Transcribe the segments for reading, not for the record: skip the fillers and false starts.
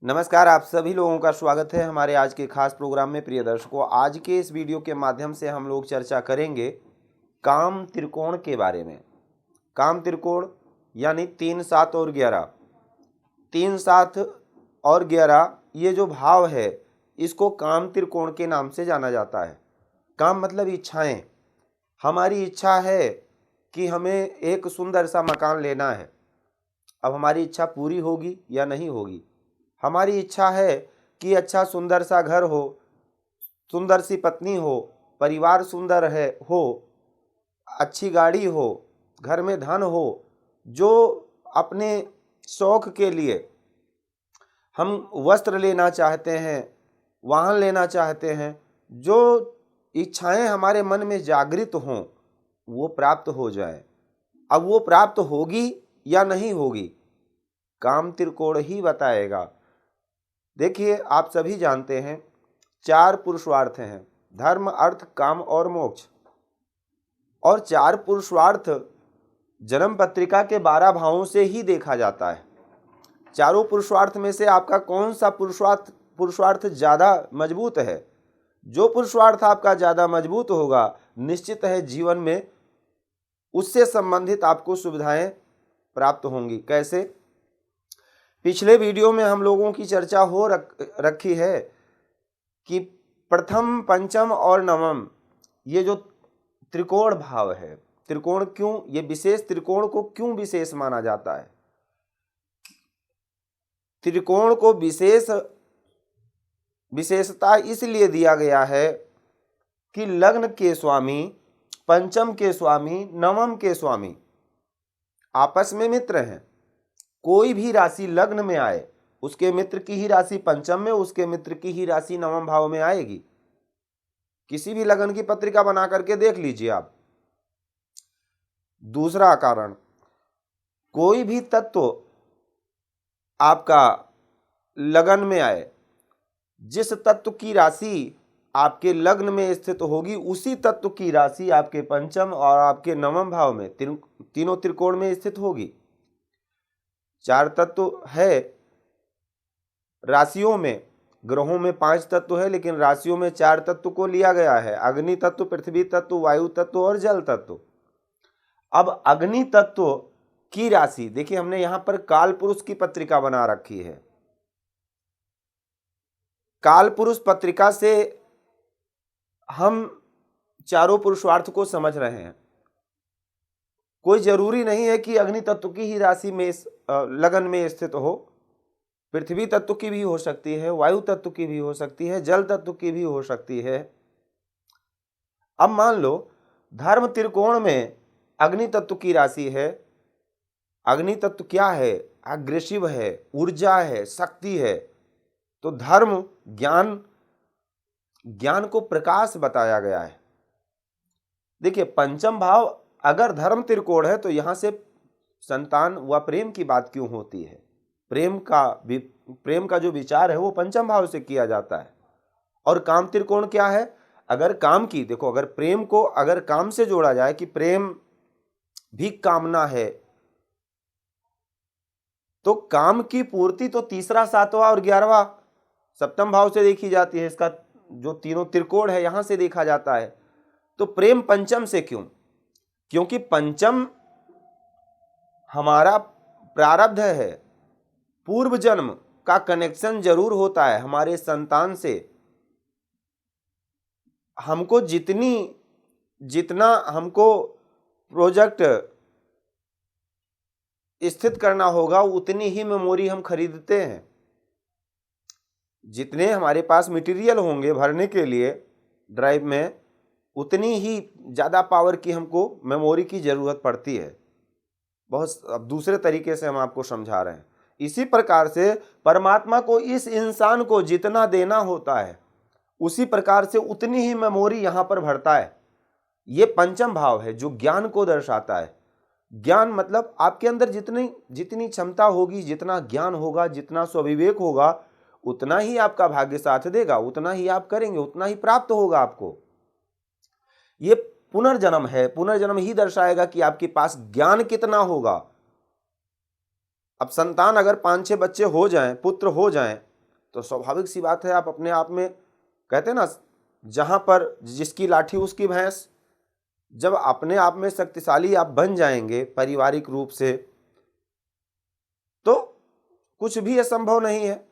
नमस्कार, आप सभी लोगों का स्वागत है हमारे आज के खास प्रोग्राम में। प्रिय दर्शकों, आज के इस वीडियो के माध्यम से हम लोग चर्चा करेंगे काम त्रिकोण के बारे में। काम त्रिकोण यानी 3, 7 और 11। 3, 7 और 11 ये जो भाव है इसको काम त्रिकोण के नाम से जाना जाता है। काम मतलब इच्छाएं। हमारी इच्छा है कि हमें एक सुंदर सा मकान लेना है। अब हमारी इच्छा पूरी होगी या नहीं होगी। हमारी इच्छा है कि अच्छा सुंदर सा घर हो, सुंदर सी पत्नी हो, परिवार सुंदर हो, अच्छी गाड़ी हो, घर में धन हो। जो अपने शौक के लिए हम वस्त्र लेना चाहते हैं, वाहन लेना चाहते हैं, जो इच्छाएं हमारे मन में जागृत हों वो प्राप्त हो जाए। अब वो प्राप्त होगी या नहीं होगी काम त्रिकोण ही बताएगा। देखिए, आप सभी जानते हैं 4 पुरुषार्थ हैं, धर्म, अर्थ, काम और मोक्ष। और 4 पुरुषार्थ जन्म पत्रिका के 12 भावों से ही देखा जाता है। चारों पुरुषार्थ में से आपका कौन सा पुरुषार्थ ज़्यादा मजबूत है? जो पुरुषार्थ आपका ज़्यादा मजबूत होगा, निश्चित है जीवन में उससे संबंधित आपको सुविधाएं प्राप्त होंगी। कैसे? पिछले वीडियो में हम लोगों की चर्चा हो रखी है कि प्रथम, पंचम और नवम ये जो त्रिकोण भाव है, त्रिकोण क्यों, ये विशेष त्रिकोण को क्यों विशेष माना जाता है? त्रिकोण को विशेषता इसलिए दिया गया है कि लग्न के स्वामी, पंचम के स्वामी, नवम के स्वामी आपस में मित्र हैं। कोई भी राशि लग्न में आए, उसके मित्र की ही राशि पंचम में, उसके मित्र की ही राशि नवम भाव में आएगी। किसी भी लग्न की पत्रिका बना करके देख लीजिए आप। दूसरा कारण, कोई भी तत्व आपका लग्न में आए, जिस तत्व की राशि आपके लग्न में स्थित होगी उसी तत्व की राशि आपके पंचम और आपके नवम भाव में, तीनों त्रिकोण में स्थित होगी। 4 तत्व है राशियों में, ग्रहों में 5 तत्व है, लेकिन राशियों में 4 तत्व को लिया गया है। अग्नि तत्व, पृथ्वी तत्व, वायु तत्व और जल तत्व। अब अग्नि तत्व की राशि देखिए, हमने यहां पर काल पुरुष की पत्रिका बना रखी है। काल पुरुष पत्रिका से हम चारों पुरुषार्थ को समझ रहे हैं। कोई जरूरी नहीं है कि अग्नि तत्व की ही राशि में लगन में स्थित हो। पृथ्वी तत्व की भी हो सकती है, वायु तत्व की भी हो सकती है, जल तत्व की भी हो सकती है। अब मान लो धर्म त्रिकोण में अग्नि तत्व की राशि है। अग्नि तत्व क्या है? अग्रेसिव है, ऊर्जा है, शक्ति है। तो धर्म ज्ञान को प्रकाश बताया गया है। देखिए, पंचम भाव अगर धर्म त्रिकोण है तो यहां से संतान व प्रेम की बात क्यों होती है? प्रेम का जो विचार है वो पंचम भाव से किया जाता है। और काम त्रिकोण क्या है? अगर काम की देखो, अगर प्रेम को अगर काम से जोड़ा जाए कि प्रेम भी कामना है, तो काम की पूर्ति तो तीसरा, 7वां और 11वां सप्तम भाव से देखी जाती है। इसका जो तीनों त्रिकोण है यहां से देखा जाता है। तो प्रेम पंचम से क्यों? क्योंकि पंचम हमारा प्रारब्ध है, पूर्व जन्म का कनेक्शन जरूर होता है हमारे संतान से। हमको जितना हमको प्रोजेक्ट स्थित करना होगा उतनी ही मेमोरी हम खरीदते हैं। जितने हमारे पास मटेरियल होंगे भरने के लिए ड्राइव में, उतनी ही ज़्यादा पावर की हमको मेमोरी की ज़रूरत पड़ती है। बहुत अब दूसरे तरीके से हम आपको समझा रहे हैं। इसी प्रकार से परमात्मा को, इस इंसान को जितना देना होता है उसी प्रकार से उतनी ही मेमोरी यहाँ पर भरता है। ये पंचम भाव है जो ज्ञान को दर्शाता है। ज्ञान मतलब आपके अंदर जितनी क्षमता होगी, जितना ज्ञान होगा, जितना स्वविवेक होगा, उतना ही आपका भाग्य साथ देगा, उतना ही आप करेंगे, उतना ही प्राप्त होगा आपको। ये पुनर्जन्म है, पुनर्जन्म ही दर्शाएगा कि आपके पास ज्ञान कितना होगा। अब संतान अगर 5-6 बच्चे हो जाएं, पुत्र हो जाएं, तो स्वाभाविक सी बात है आप अपने आप में, कहते हैं ना, जहां पर जिसकी लाठी उसकी भैंस, जब अपने आप में शक्तिशाली आप बन जाएंगे पारिवारिक रूप से, तो कुछ भी असंभव नहीं है।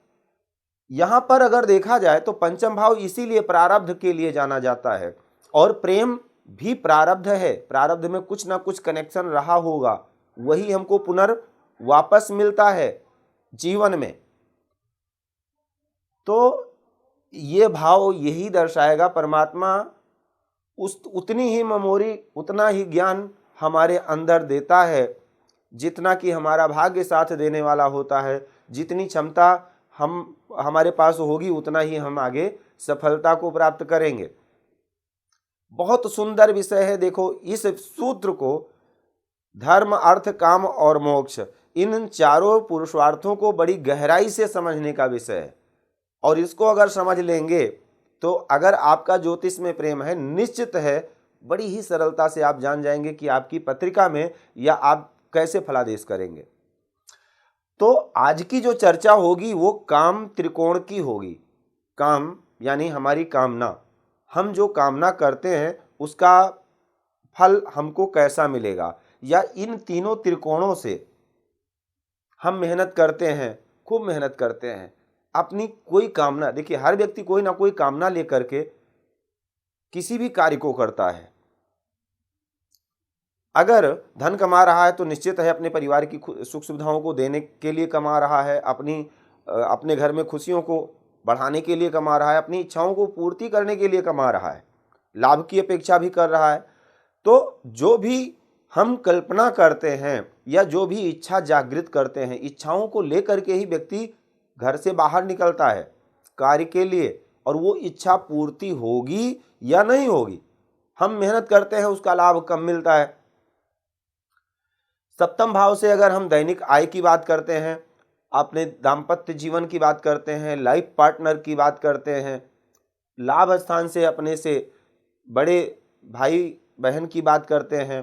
यहां पर अगर देखा जाए तो पंचम भाव इसीलिए प्रारब्ध के लिए जाना जाता है, और प्रेम भी प्रारब्ध है। प्रारब्ध में कुछ ना कुछ कनेक्शन रहा होगा, वही हमको वापस मिलता है जीवन में। तो ये भाव यही दर्शाएगा, परमात्मा उतनी ही मेमोरी, उतना ही ज्ञान हमारे अंदर देता है जितना कि हमारा भाग्य साथ देने वाला होता है। जितनी क्षमता हमारे पास होगी उतना ही हम आगे सफलता को प्राप्त करेंगे। बहुत सुंदर विषय है। देखो, इस सूत्र को धर्म, अर्थ, काम और मोक्ष, इन चारों पुरुषार्थों को बड़ी गहराई से समझने का विषय है। और इसको अगर समझ लेंगे तो अगर आपका ज्योतिष में प्रेम है, निश्चित है बड़ी ही सरलता से आप जान जाएंगे कि आपकी पत्रिका में या आप कैसे फलादेश करेंगे। तो आज की जो चर्चा होगी वो काम त्रिकोण की होगी। काम यानी हमारी कामना, हम जो कामना करते हैं उसका फल हमको कैसा मिलेगा, या इन तीनों त्रिकोणों से हम मेहनत करते हैं, खूब मेहनत करते हैं अपनी कोई कामना। देखिए, हर व्यक्ति कोई ना कोई कामना लेकर के किसी भी कार्य को करता है। अगर धन कमा रहा है तो निश्चित है अपने परिवार की सुख सुविधाओं को देने के लिए कमा रहा है, अपने घर में खुशियों को बढ़ाने के लिए कमा रहा है, अपनी इच्छाओं को पूर्ति करने के लिए कमा रहा है, लाभ की अपेक्षा भी कर रहा है। तो जो भी हम कल्पना करते हैं या जो भी इच्छा जागृत करते हैं, इच्छाओं को लेकर के ही व्यक्ति घर से बाहर निकलता है कार्य के लिए, और वो इच्छा पूर्ति होगी या नहीं होगी। हम मेहनत करते हैं, उसका लाभ कम मिलता है। सप्तम भाव से अगर हम दैनिक आय की बात करते हैं, अपने दाम्पत्य जीवन की बात करते हैं, लाइफ पार्टनर की बात करते हैं, लाभ स्थान से अपने से बड़े भाई बहन की बात करते हैं,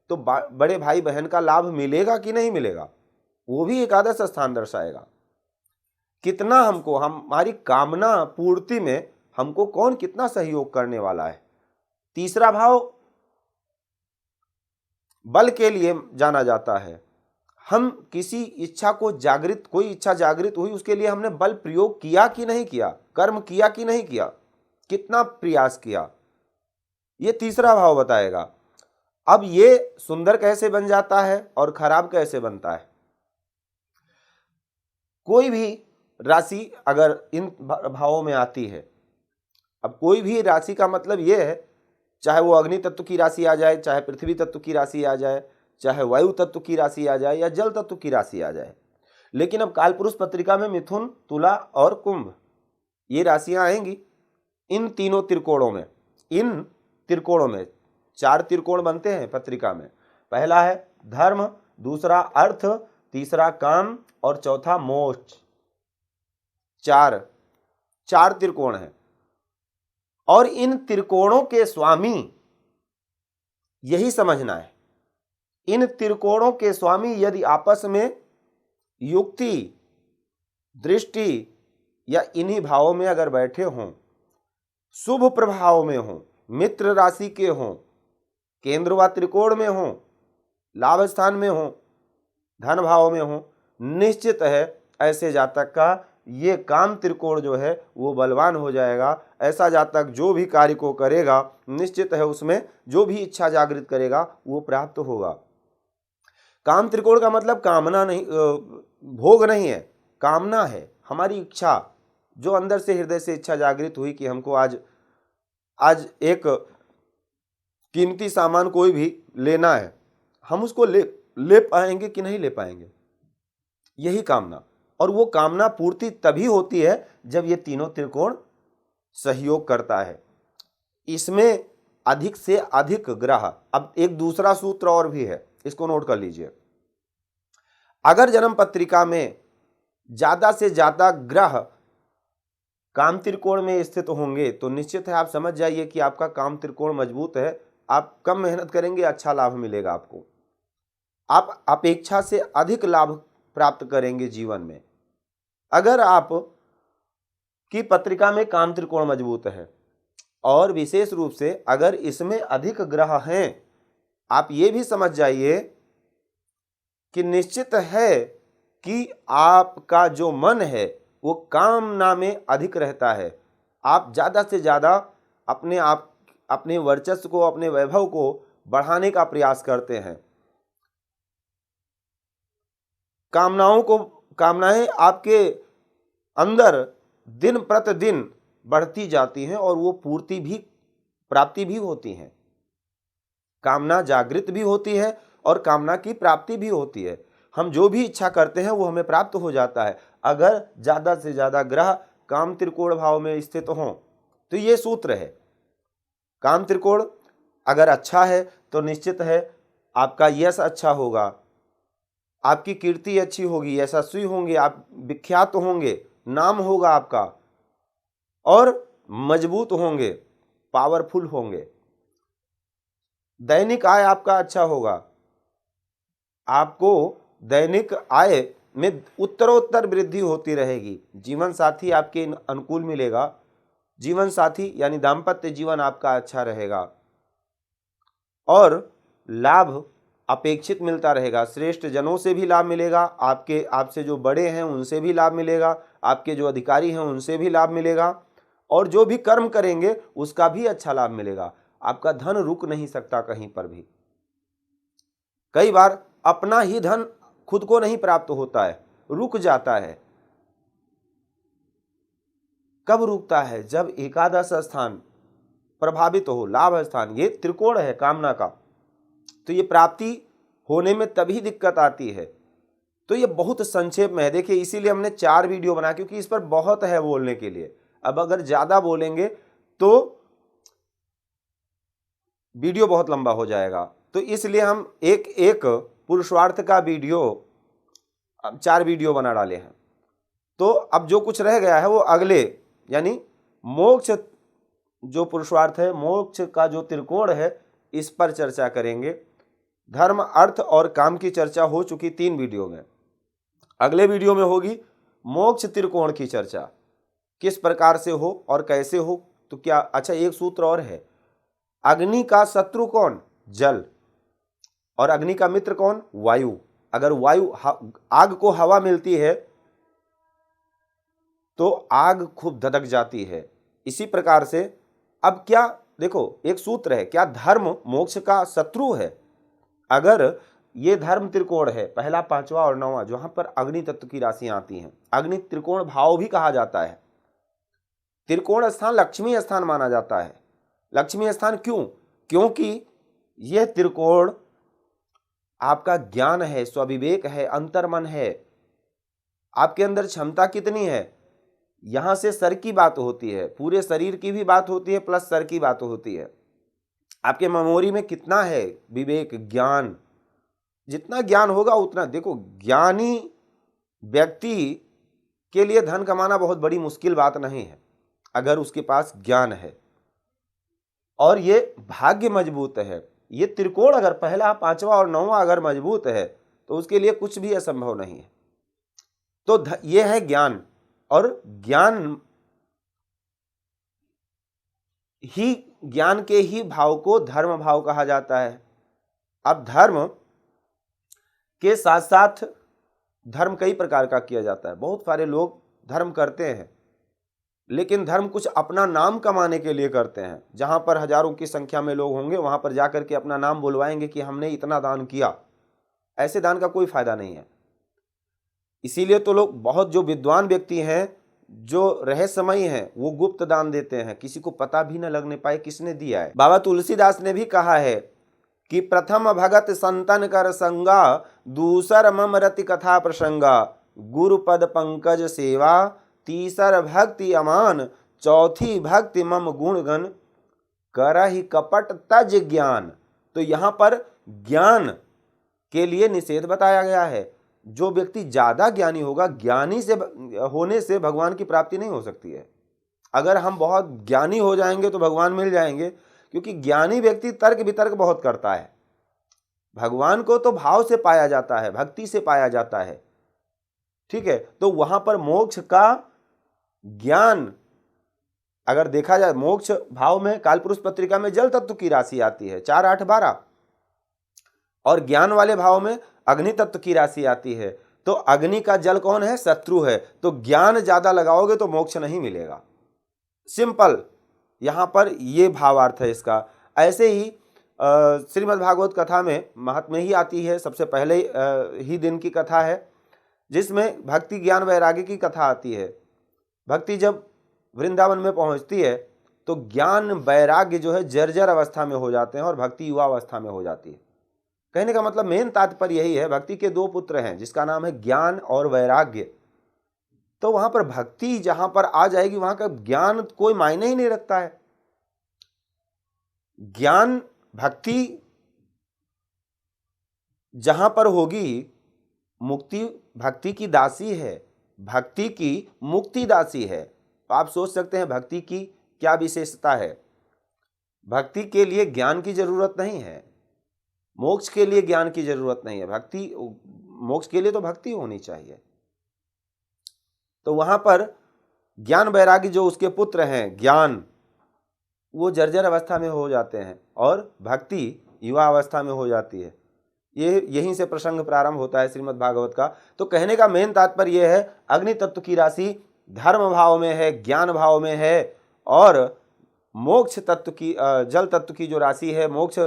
तो बड़े भाई बहन का लाभ मिलेगा कि नहीं मिलेगा, वो भी एकादश स्थान दर्शाएगा। कितना हमको, हमारी कामना पूर्ति में हमको कौन कितना सहयोग करने वाला है। तीसरा भाव बल के लिए जाना जाता है। हम किसी इच्छा को जागृत, कोई इच्छा जागृत हुई, उसके लिए हमने बल प्रयोग किया कि नहीं किया, कर्म किया कि नहीं किया, कितना प्रयास किया, ये तीसरा भाव बताएगा। अब ये सुंदर कैसे बन जाता है और खराब कैसे बनता है। कोई भी राशि अगर इन भावों में आती है, अब कोई भी राशि का मतलब ये है, चाहे वो अग्नि तत्व की राशि आ जाए, चाहे पृथ्वी तत्व की राशि आ जाए, चाहे वायु तत्व की राशि आ जाए, या जल तत्व की राशि आ जाए। लेकिन अब कालपुरुष पत्रिका में मिथुन, तुला और कुंभ ये राशियां आएंगी इन तीनों त्रिकोणों में। इन त्रिकोणों में 4 त्रिकोण बनते हैं पत्रिका में। पहला है धर्म, दूसरा अर्थ, तीसरा काम और चौथा मोक्ष। 4 त्रिकोण हैं। और इन त्रिकोणों के स्वामी, यही समझना है, इन त्रिकोणों के स्वामी यदि आपस में युक्ति, दृष्टि या इन्हीं भावों में अगर बैठे हों, शुभ प्रभाव में हों, मित्र राशि के हों, केंद्र व त्रिकोण में हों, लाभ स्थान में हों, धन भाव में हों, निश्चित है ऐसे जातक का ये काम त्रिकोण जो है वो बलवान हो जाएगा। ऐसा जातक जो भी कार्य को करेगा, निश्चित है उसमें जो भी इच्छा जागृत करेगा वो प्राप्त होगा। काम त्रिकोण का मतलब कामना नहीं, भोग नहीं है, कामना है, हमारी इच्छा, जो अंदर से हृदय से इच्छा जागृत हुई कि हमको आज एक कीमती सामान कोई भी लेना है, हम उसको ले पाएंगे कि नहीं ले पाएंगे, यही कामना। और वो कामना पूर्ति तभी होती है जब ये तीनों त्रिकोण सहयोग करता है। इसमें अधिक से अधिक ग्रह, अब एक दूसरा सूत्र और भी है, इसको नोट कर लीजिए। अगर जन्म पत्रिका में ज्यादा से ज्यादा ग्रह काम त्रिकोण में स्थित होंगे तो निश्चित है आप समझ जाइए कि आपका काम त्रिकोण मजबूत है, आप कम मेहनत करेंगे, अच्छा लाभ मिलेगा आपको, आप अपेक्षा से अधिक लाभ प्राप्त करेंगे जीवन में। अगर आप कि पत्रिका में काम त्रिकोण मजबूत है, और विशेष रूप से अगर इसमें अधिक ग्रह हैं, आप ये भी समझ जाइए कि निश्चित है कि आपका जो मन है वो कामना में अधिक रहता है। आप ज़्यादा से ज़्यादा अपने वर्चस्व को, अपने वैभव को बढ़ाने का प्रयास करते हैं। कामनाएं आपके अंदर दिन प्रतिदिन बढ़ती जाती हैं और वो प्राप्ति भी होती हैं। कामना जागृत भी होती है और कामना की प्राप्ति भी होती है। हम जो भी इच्छा करते हैं वो हमें प्राप्त हो जाता है, अगर ज़्यादा से ज़्यादा ग्रह काम त्रिकोण भाव में स्थित हों। तो ये सूत्र है, काम त्रिकोण अगर अच्छा है तो निश्चित है आपका यश अच्छा होगा, आपकी कीर्ति अच्छी होगी, यशस्वी होंगे, आप विख्यात होंगे, नाम होगा आपका, और मजबूत होंगे, पावरफुल होंगे। दैनिक आय आपका अच्छा होगा, आपको दैनिक आय में उत्तरोत्तर वृद्धि होती रहेगी। जीवन साथी आपके अनुकूल मिलेगा, जीवन साथी यानी दाम्पत्य जीवन आपका अच्छा रहेगा और लाभ अपेक्षित मिलता रहेगा। श्रेष्ठ जनों से भी लाभ मिलेगा, आपसे जो बड़े हैं उनसे भी लाभ मिलेगा, आपके जो अधिकारी हैं उनसे भी लाभ मिलेगा, और जो भी कर्म करेंगे उसका भी अच्छा लाभ मिलेगा। आपका धन रुक नहीं सकता कहीं पर भी। कई बार अपना ही धन खुद को नहीं प्राप्त होता है, रुक जाता है। कब रुकता है? जब एकादश स्थान प्रभावित हो, लाभ स्थान, ये त्रिकोण है कामना का, तो ये प्राप्ति होने में तभी दिक्कत आती है। तो ये बहुत संक्षेप में है, देखिए इसीलिए हमने 4 वीडियो बनाया, क्योंकि इस पर बहुत है बोलने के लिए। अब अगर ज्यादा बोलेंगे तो वीडियो बहुत लंबा हो जाएगा, तो इसलिए हम एक पुरुषार्थ का वीडियो 4 वीडियो बना डाले हैं। तो अब जो कुछ रह गया है वो अगले, यानी मोक्ष जो पुरुषार्थ है, मोक्ष का जो त्रिकोण है, इस पर चर्चा करेंगे। धर्म, अर्थ और काम की चर्चा हो चुकी 3 वीडियो में। अगले वीडियो में होगी मोक्ष त्रिकोण की चर्चा, किस प्रकार से हो और कैसे हो। तो क्या, अच्छा एक सूत्र और है, अग्नि का शत्रु कौन? जल, और अग्नि का मित्र कौन? वायु। अगर आग को हवा मिलती है तो आग खूब धधक जाती है। इसी प्रकार से अब क्या, देखो एक सूत्र है, क्या धर्म मोक्ष का शत्रु है? अगर ये धर्म त्रिकोण है, पहला, पांचवा और नौवां, जहां पर अग्नि तत्व की राशियां आती हैं, अग्नि त्रिकोण भाव भी कहा जाता है। त्रिकोण स्थान लक्ष्मी स्थान माना जाता है। लक्ष्मी स्थान क्यों? क्योंकि यह त्रिकोण आपका ज्ञान है, स्वविवेक है, अंतर्मन है, आपके अंदर क्षमता कितनी है, यहां से सर की बात होती है, पूरे शरीर की भी बात होती है, प्लस सर की बात होती है। आपके मेमोरी में कितना है विवेक, ज्ञान, जितना ज्ञान होगा उतना, देखो ज्ञानी व्यक्ति के लिए धन कमाना बहुत बड़ी मुश्किल बात नहीं है अगर उसके पास ज्ञान है और ये भाग्य मजबूत है। ये त्रिकोण अगर पहला, पांचवा और नौवां अगर मजबूत है तो उसके लिए कुछ भी असंभव नहीं है। तो ये है ज्ञान, और ज्ञान के ही भाव को धर्म भाव कहा जाता है। अब धर्म के साथ साथ धर्म कई प्रकार का किया जाता है। बहुत सारे लोग धर्म करते हैं, लेकिन धर्म कुछ अपना नाम कमाने के लिए करते हैं। जहां पर हजारों की संख्या में लोग होंगे वहां पर जाकर के अपना नाम बुलवाएंगे कि हमने इतना दान किया। ऐसे दान का कोई फायदा नहीं है। इसीलिए तो लोग, बहुत जो विद्वान व्यक्ति हैं, जो रहस्यमयी हैं, वो गुप्त दान देते हैं, किसी को पता भी न लगने पाए किसने दिया है। बाबा तुलसीदास ने भी कहा है कि प्रथम भगत संतन कर संगा, दूसर मम रति कथा प्रसंगा, गुरु पद पंकज सेवा, तीसर भक्ति अमान, चौथी भक्ति मम गुण गण, करहि कपट तज ज्ञान। तो यहां पर ज्ञान के लिए निषेध बताया गया है। जो व्यक्ति ज्यादा ज्ञानी होगा, ज्ञानी से होने से भगवान की प्राप्ति नहीं हो सकती है। अगर हम बहुत ज्ञानी हो जाएंगे तो भगवान मिल जाएंगे, क्योंकि ज्ञानी व्यक्ति तर्क वितर्क बहुत करता है। भगवान को तो भाव से पाया जाता है, भक्ति से पाया जाता है, ठीक है। तो वहां पर मोक्ष का ज्ञान अगर देखा जाए, मोक्ष भाव में कालपुरुष पत्रिका में जल तत्व की राशि आती है 4, 8, 12, और ज्ञान वाले भाव में अग्नि तत्व की राशि आती है। तो अग्नि का जल कौन है? शत्रु है। तो ज्ञान ज्यादा लगाओगे तो मोक्ष नहीं मिलेगा। सिंपल, यहां पर ये भावार्थ है इसका। ऐसे ही श्रीमद् भागवत कथा में महात्म्य ही आती है, सबसे पहले ही दिन की कथा है, जिसमें भक्ति ज्ञान वैराग्य की कथा आती है। भक्ति जब वृंदावन में पहुंचती है तो ज्ञान वैराग्य जो है जर्जर अवस्था में हो जाते हैं और भक्ति युवा अवस्था में हो जाती है। कहने का मतलब मेन तात्पर्य यही है, भक्ति के 2 पुत्र हैं जिसका नाम है ज्ञान और वैराग्य। तो वहां पर भक्ति जहां पर आ जाएगी वहां का ज्ञान कोई मायने ही नहीं रखता है। ज्ञान भक्ति जहां पर होगी, मुक्ति भक्ति की दासी है, भक्ति की मुक्ति दासी है। तो आप सोच सकते हैं भक्ति की क्या विशेषता है। भक्ति के लिए ज्ञान की जरूरत नहीं है, मोक्ष के लिए ज्ञान की जरूरत नहीं है। भक्ति मोक्ष के लिए तो भक्ति होनी चाहिए। तो वहां पर ज्ञान वैराग्य जो उसके पुत्र हैं, ज्ञान वो जर्जर अवस्था में हो जाते हैं और भक्ति युवा अवस्था में हो जाती है। ये यहीं से प्रसंग प्रारंभ होता है श्रीमद् भागवत का। तो कहने का मेन तात्पर्य यह है, अग्नि तत्व की राशि धर्म भाव में है, ज्ञान भाव में है, और मोक्ष तत्व की जल तत्व की जो राशि है, मोक्ष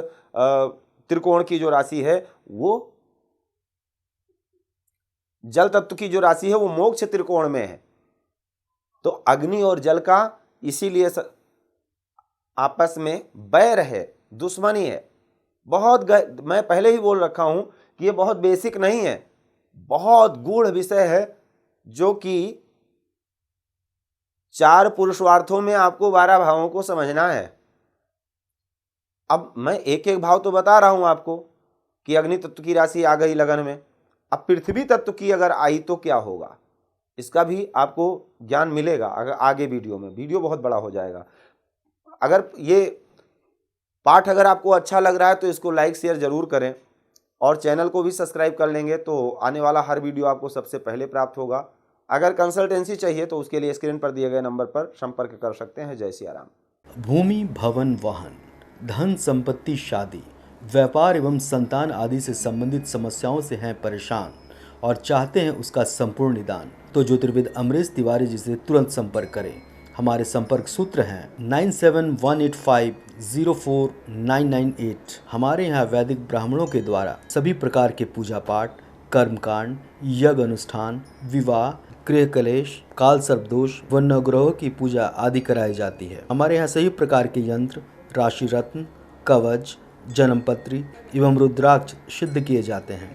त्रिकोण की जो राशि है, वो जल तत्व की जो राशि है वो मोक्ष त्रिकोण में है। तो अग्नि और जल का इसीलिए आपस में बैर है, दुश्मनी है। मैं पहले ही बोल रखा हूं कि ये बहुत बेसिक नहीं है, बहुत गूढ़ विषय है, जो कि 4 पुरुषार्थों में आपको 12 भावों को समझना है। अब मैं एक एक भाव तो बता रहा हूं आपको कि अग्नि तत्व की राशि आ गई लगन में। अब पृथ्वी तत्व की अगर आई तो क्या होगा, इसका भी आपको ज्ञान मिलेगा अगर आगे वीडियो में। वीडियो बहुत बड़ा हो जाएगा। अगर ये पाठ अगर आपको अच्छा लग रहा है तो इसको लाइक शेयर जरूर करें, और चैनल को भी सब्सक्राइब कर लेंगे तो आने वाला हर वीडियो आपको सबसे पहले प्राप्त होगा। अगर कंसल्टेंसी चाहिए तो उसके लिए स्क्रीन पर दिए गए नंबर पर संपर्क कर सकते हैं। जय सिया राम। भूमि, भवन, वाहन, धन संपत्ति, शादी, व्यापार एवं संतान आदि से संबंधित समस्याओं से हैं परेशान और चाहते हैं उसका संपूर्ण निदान, तो ज्योतिर्विद अमरीश तिवारी जी से तुरंत संपर्क करें। हमारे संपर्क सूत्र हैं 9718504998। हमारे यहाँ वैदिक ब्राह्मणों के द्वारा सभी प्रकार के पूजा पाठ, कर्मकांड, यज्ञ अनुष्ठान, विवाह, गृह कलेश, काल सर्पदोष व नवग्रहों की पूजा आदि कराई जाती है। हमारे यहाँ सभी प्रकार के यंत्र, राशि रत्न, कवच, जन्मपत्री एवं रुद्राक्ष सिद्ध किए जाते हैं।